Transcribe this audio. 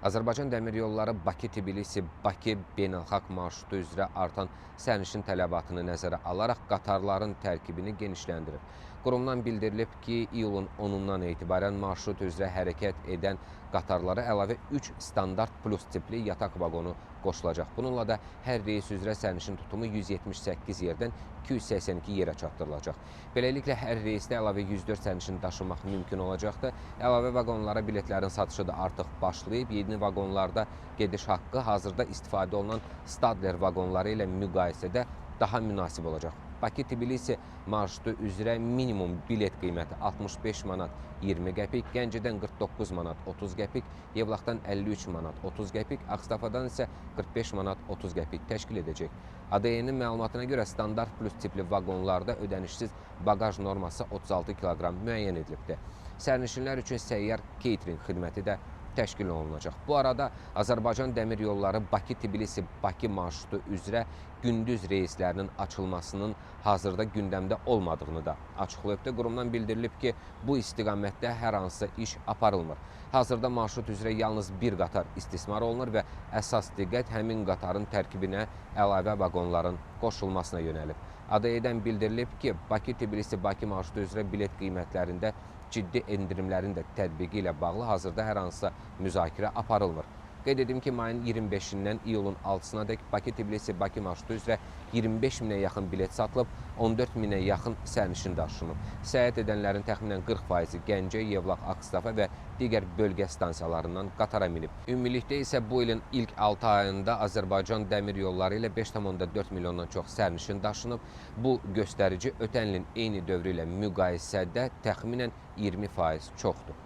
Azərbaycan Dəmir Yolları Bakı-Tbilisi-Bakı beynəlxalq marşrutu üzrə artan sərnişin tələbatını nəzərə alaraq qatarların tərkibini genişləndirir. Qurumdan bildirilib ki, iyulun 10-dan etibarən marşrut üzrə hərəkət edən qatarlara əlavə 3 standart plus tipli yataq vaqonu qoşulacaq. Bununla da hər reys üzrə sərnişin tutumu 178 yerdən 282 yerə çatdırılacaq. Beləliklə, hər reysdə əlavə 104 sərnişin daşımaq mümkün olacaqdır. Əlavə vaqonlara biletlərin satışı da artıq başlayıb. Yeni vaqonlarda gediş haqqı hazırda istifadə olunan Stadler vaqonları ilə müqayisədə daha münasib olacaq. Bakı-Tbilisi marşrutu üzrə minimum bilet qiyməti 65 manat 20 qəpik, Gəncədən 49 manat 30 qəpik, Yevlaxdan 53 manat 30 qəpik, Ağstafadan isə 45 manat 30 qəpik təşkil edəcək. ADN-in məlumatına görə standart plus tipli vaqonlarda ödənişsiz bagaj norması 36 kiloqram müəyyən edilibdir. Sərnişinlər üçün səyyar catering xidməti də təşkil olunacaq. Bu arada Azərbaycan Dəmir Yolları Bakı-Tbilisi-Bakı marşrutu üzrə gündüz reyslərinin açılmasının hazırda gündəmdə olmadığını da açıqlayıbdır. Qurumdan bildirilib ki, bu istiqamətdə hər hansı iş aparılmır. Hazırda marşrut üzrə yalnız bir qatar istismar olunur və əsas diqqət həmin qatarın tərkibinə əlavə vaqonların qoşulmasına yönəlib. ADN-dən bildirilib ki, Bakı-Tbilisi-Bakı marşrutu üzrə bilet qiymətlərində ciddi endirimlərin də tətbiqi ilə bağlı hazırda hər hansısa müzakirə aparılmır. Qeyd edim ki, mayın 25-dən iyulun 6-sına dək Bakı-Tbilisi-Bakı marşrutu üzrə 25 minə yaxın bilet satılıb, 14 minə yaxın sərnişin daşınıb. Səyahət edənlərin təxminən 40%-i Gəncə, Yevlax, Ağstafa və digər bölgə stansiyalarından qatara minib. Ümumilikdə isə bu ilin ilk 6 ayında Azərbaycan Dəmir Yolları ilə 5,4 milyondan çox sərnişin daşınıb. Bu göstərici ötən ilin eyni dövrü ilə müqayisədə təxminən 20% çoxdur.